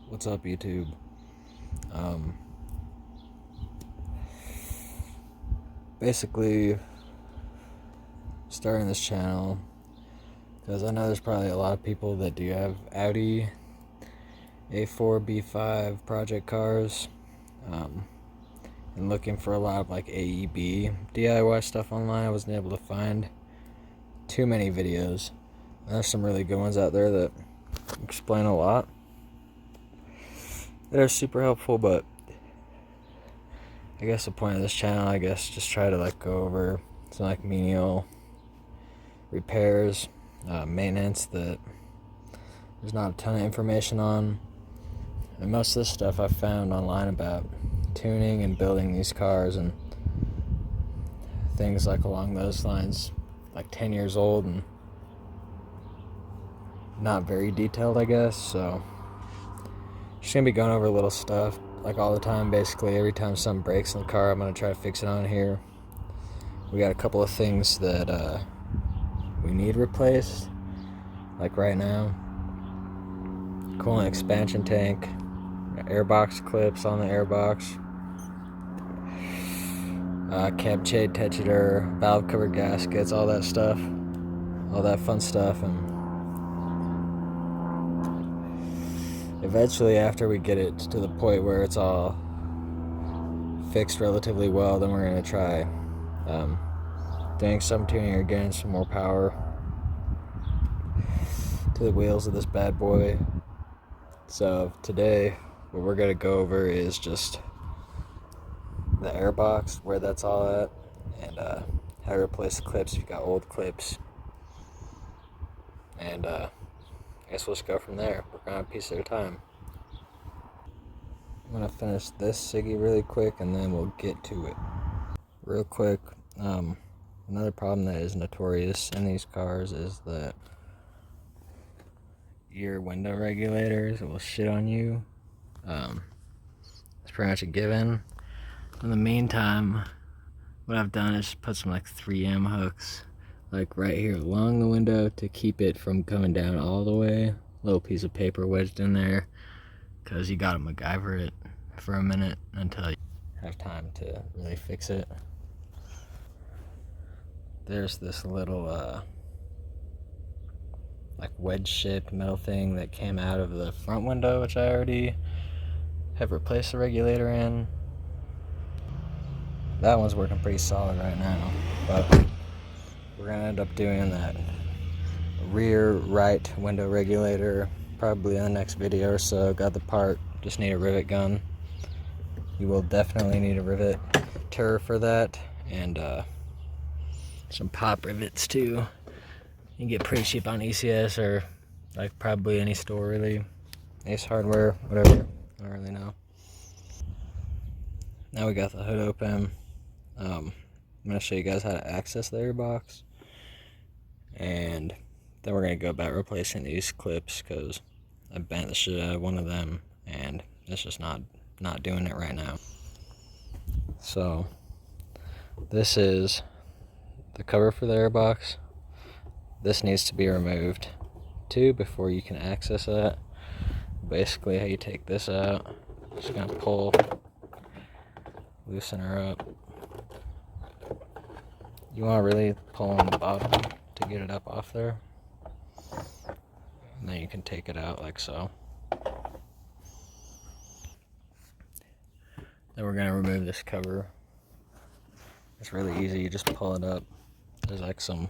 What's up, YouTube? Basically, starting this channel because I know there's probably a lot of people that do have Audi A4, B5 project cars, and looking for a lot of like AEB DIY stuff online. I wasn't able to find too many videos. There's some really good ones out there that explain a lot. They're super helpful, but I guess the point of this channel, just try to like go over some like menial repairs, maintenance that there's not a ton of information on. And most of this stuff I found online about tuning and building these cars and things like along those lines, like 10 years old and not very detailed, I guess. So just gonna be going over little stuff like all the time. Basically every time something breaks in the car, I'm gonna try to fix it on here. We got a couple of things that we need replaced, like right now: coolant expansion tank, airbox clips on the airbox, cab shade tetrator, valve cover gaskets, all that stuff, all that fun stuff. And eventually, after we get it to the point where it's all fixed relatively well, then we're going to try doing some tuning or getting some more power to the wheels of this bad boy. So today, what we're going to go over is just the airbox, where that's all at, and how to replace the clips if you got old clips. And I guess we'll just go from there. We're going to piece at a time. I'm going to finish this Siggy really quick and then we'll get to it. Real quick, another problem that is notorious in these cars is that your window regulators will shit on you. It's pretty much a given. In the meantime, what I've done is put some like 3M hooks like right here along the window to keep it from coming down all the way. Little piece of paper wedged in there because you gotta MacGyver it for a minute until you have time to really fix it. There's this little like wedge shaped metal thing that came out of the front window, which I already have replaced the regulator in. That one's working pretty solid right now, but we're gonna end up doing that rear right window regulator probably in the next video or so. Got the part, just need a rivet gun. You will definitely need a riveter for that, and some pop rivets too. You can get pretty cheap on ECS or like probably any store really. Ace Hardware, whatever, I don't really know. Now we got the hood open. I'm gonna show you guys how to access the airbox, and then we're gonna go about replacing these clips because I bent the shit out of one of them and it's just not doing it right now. So this is the cover for the airbox. This needs to be removed too before you can access that. Basically how you take this out, just gonna pull, loosen her up. You want to really pull on the bottom to get it up off there, and then you can take it out like so. Then we're going to remove this cover. It's really easy, you just pull it up. There's like some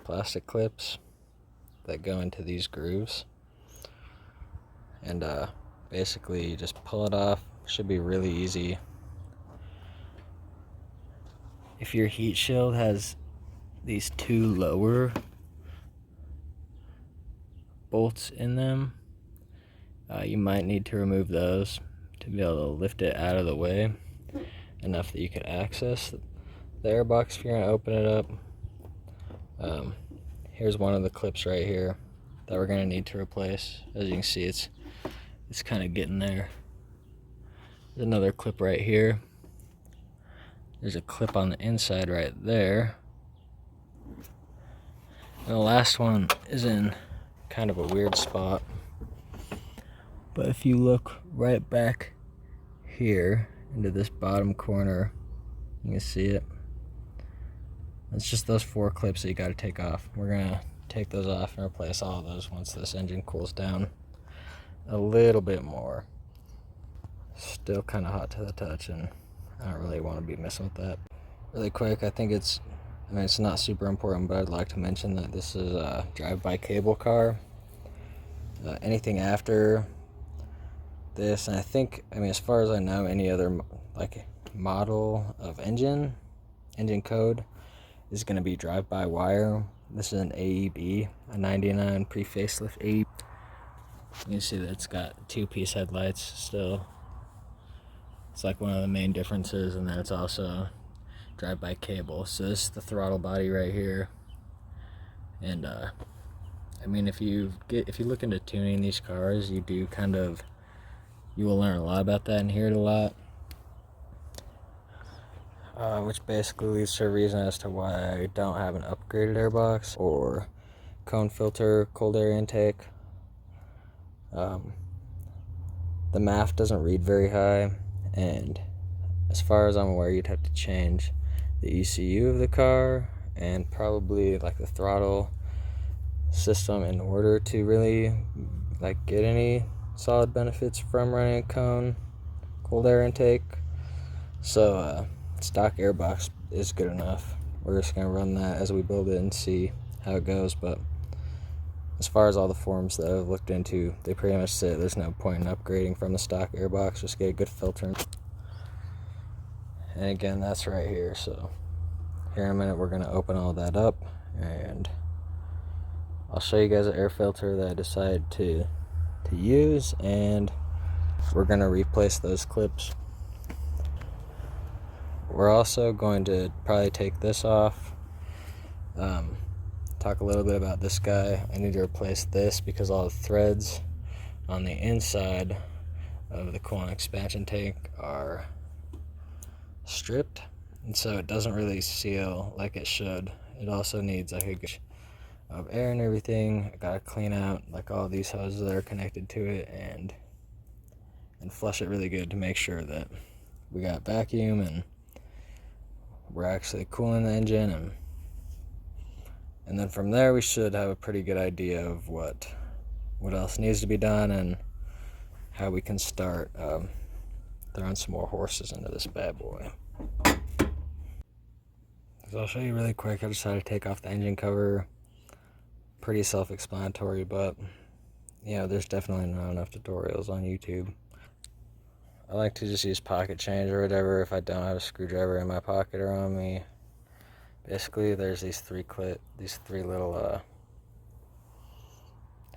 plastic clips that go into these grooves, and basically you just pull it off. Should be really easy. If your heat shield has these two lower bolts in them, you might need to remove those to be able to lift it out of the way enough that you can access the airbox if you're going to open it up. Here's one of the clips right here that we're going to need to replace. As you can see, it's kind of getting there. There's another clip right here. There's a clip on the inside right there. And the last one is in kind of a weird spot. But if you look right back here into this bottom corner, you can see it. It's just those 4 clips that you got to take off. We're gonna take those off and replace all of those once this engine cools down a little bit more. Still kind of hot to the touch, and I don't really want to be messing with that. Really quick, I mean it's not super important, but I'd like to mention that this is a drive-by cable car. Anything after this, and I mean as far as I know, any other like model of engine code is going to be drive-by wire. This is an AEB, a 99 pre-facelift AEB. You can see that it's got 2-piece headlights still. It's like one of the main differences, and then it's also drive-by cable. So this is the throttle body right here. And I mean, if you look into tuning these cars, you will learn a lot about that and hear it a lot. Which basically leads to a reason as to why I don't have an upgraded airbox or cone filter, cold air intake. The MAF doesn't read very high, and as far as I'm aware, you'd have to change the ECU of the car and probably like the throttle system in order to really like get any solid benefits from running a cone cold air intake. So stock airbox is good enough. We're just gonna run that as we build it and see how it goes. But as far as all the forums that I've looked into, they pretty much say there's no point in upgrading from the stock airbox. Just get a good filter. And again, that's right here. So here in a minute, we're gonna open all that up, and I'll show you guys an air filter that I decided to use, and we're gonna replace those clips. We're also going to probably take this off. Talk a little bit about this guy. I need to replace this because all the threads on the inside of the coolant expansion tank are stripped, and so it doesn't really seal like it should. It also needs like a good of air and everything. I gotta clean out like all these hoses that are connected to it and flush it really good to make sure that we got vacuum and we're actually cooling the engine, and then from there we should have a pretty good idea of what else needs to be done and how we can start throwing some more horses into this bad boy. So I'll show you really quick. I decided to take off the engine cover. Pretty self-explanatory, but there's definitely not enough tutorials on YouTube. I like to just use pocket change or whatever if I don't have a screwdriver in my pocket or on me. Basically, there's these three little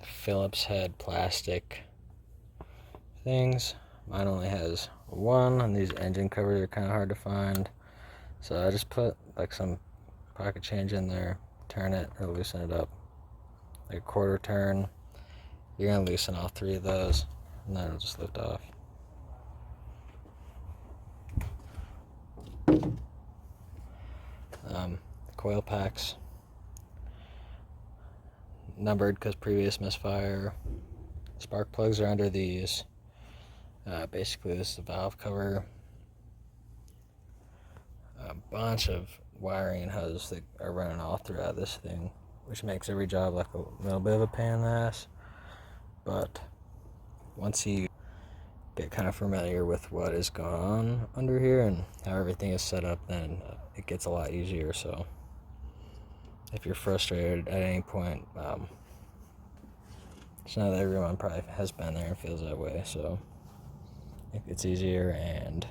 Phillips head plastic things. Mine only has one, and these engine covers are kind of hard to find. So I just put like some pocket change in there, turn it or loosen it up like a quarter turn. You're gonna loosen all 3 of those, and then it'll just lift off. Coil packs numbered because previous misfire. Spark plugs are under these. Basically, this is the valve cover. A bunch of wiring and hoses that are running all throughout this thing, which makes every job like a little bit of a pain in the ass. But once you get kind of familiar with what is going on under here and how everything is set up, then it gets a lot easier. So if you're frustrated at any point, just know that everyone probably has been there and feels that way, so it's easier, and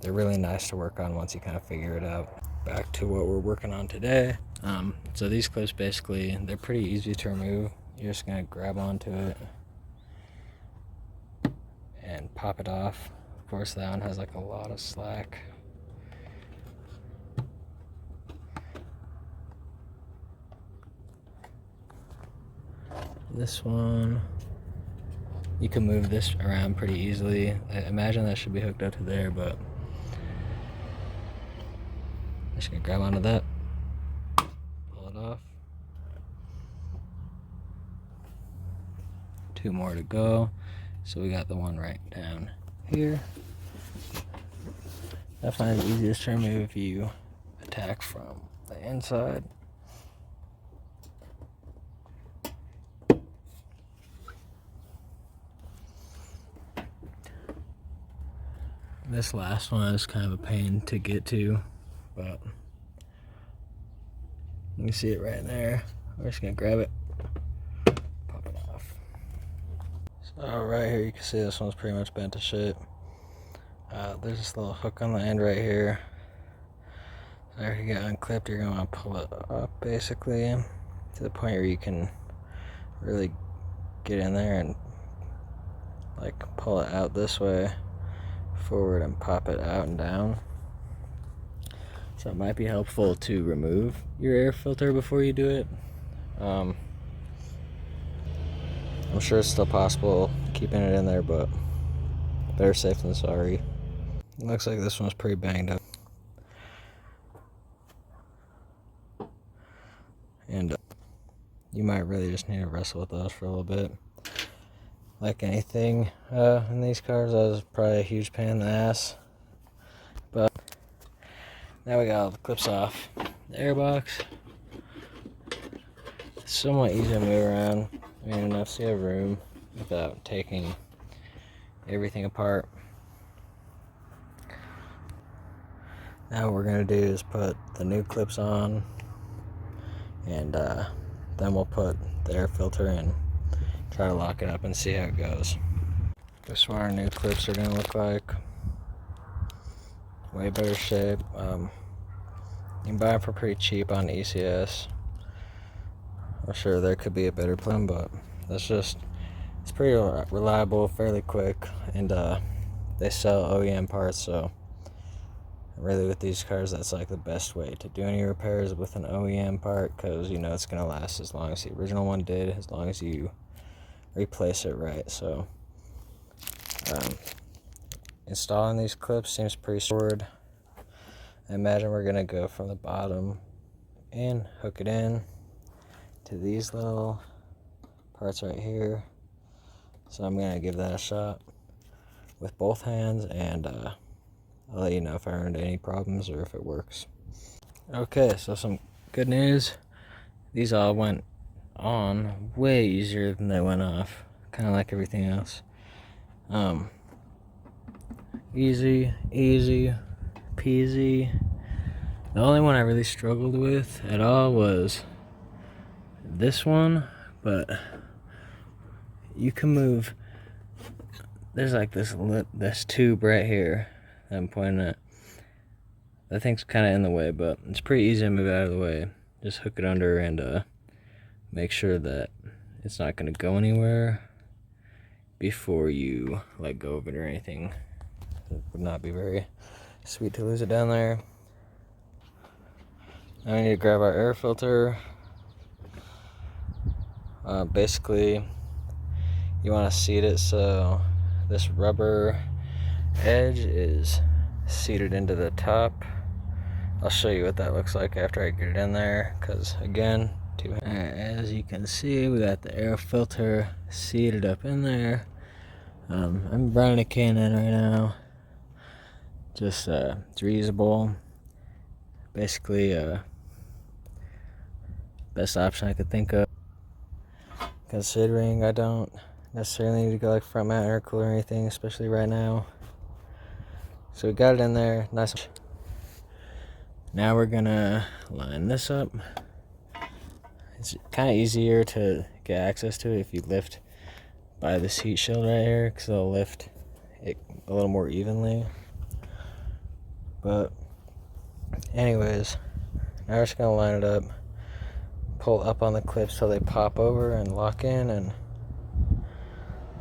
they're really nice to work on once you kind of figure it out. Back to what we're working on today. So these clips, basically, they're pretty easy to remove. You're just gonna grab onto it and pop it off. Of course, that one has like a lot of slack. This one, you can move this around pretty easily. I imagine that should be hooked up to there, but I'm just gonna grab onto that, pull it off. 2 more to go. So we got the one right down here. I find it easiest to remove if you attack from the inside. This last one is kind of a pain to get to, but you can see it right there. We're just gonna grab it, pop it off. So right here you can see this one's pretty much bent to shit. There's this little hook on the end right here. So after you get unclipped, you're gonna want to pull it up basically to the point where you can really get in there and like pull it out this way forward and pop it out and down. So it might be helpful to remove your air filter before you do it. I'm sure it's still possible keeping it in there, but better safe than sorry. It looks like this one's pretty banged up. And you might really just need to wrestle with those for a little bit. Like anything in these cars, that was probably a huge pain in the ass. But now we got all the clips off. The airbox, it's somewhat easy to move around. I mean, enough so you have room without taking everything apart. Now what we're gonna do is put the new clips on, and then we'll put the air filter in, try to lock it up and see how it goes. This is what our new clips are gonna look like. Way better shape. You can buy them for pretty cheap on ECS. I'm sure there could be a better plan, but it's pretty reliable, fairly quick, and they sell OEM parts, so really with these cars that's like the best way to do any repairs with an OEM part, because you know it's going to last as long as the original one did, as long as you replace it right. So installing these clips seems pretty straightforward. I imagine we're going to go from the bottom and hook it in to these little parts right here. So I'm going to give that a shot with both hands, and I'll let you know if I run into any problems or if it works. Okay, so some good news. These all went on way easier than they went off. Kind of like everything else. Easy peasy. The only one I really struggled with at all was this one, but you can move. There's like this tube right here that I'm pointing at. That thing's kind of in the way, but it's pretty easy to move out of the way. Just hook it under and make sure that it's not going to go anywhere before you let go of it or anything. It would not be very sweet to lose it down there. Now we need to grab our air filter. Basically, you want to seat it so this rubber edge is seated into the top. I'll show you what that looks like after I get it in there, because again, as you can see, we got the air filter seated up in there. I'm running a K&N right now. Just it's reusable. Basically, best option I could think of, considering I don't necessarily need to go like front mount air cooler or anything, especially right now. So we got it in there, nice. Now we're gonna line this up. It's kind of easier to get access to it if you lift by this heat shield right here, because it'll lift it a little more evenly. But anyways, now we're just gonna line it up, pull up on the clips till they pop over and lock in, and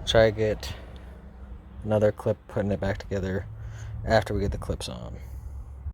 try to get another clip putting it back together after we get the clips on.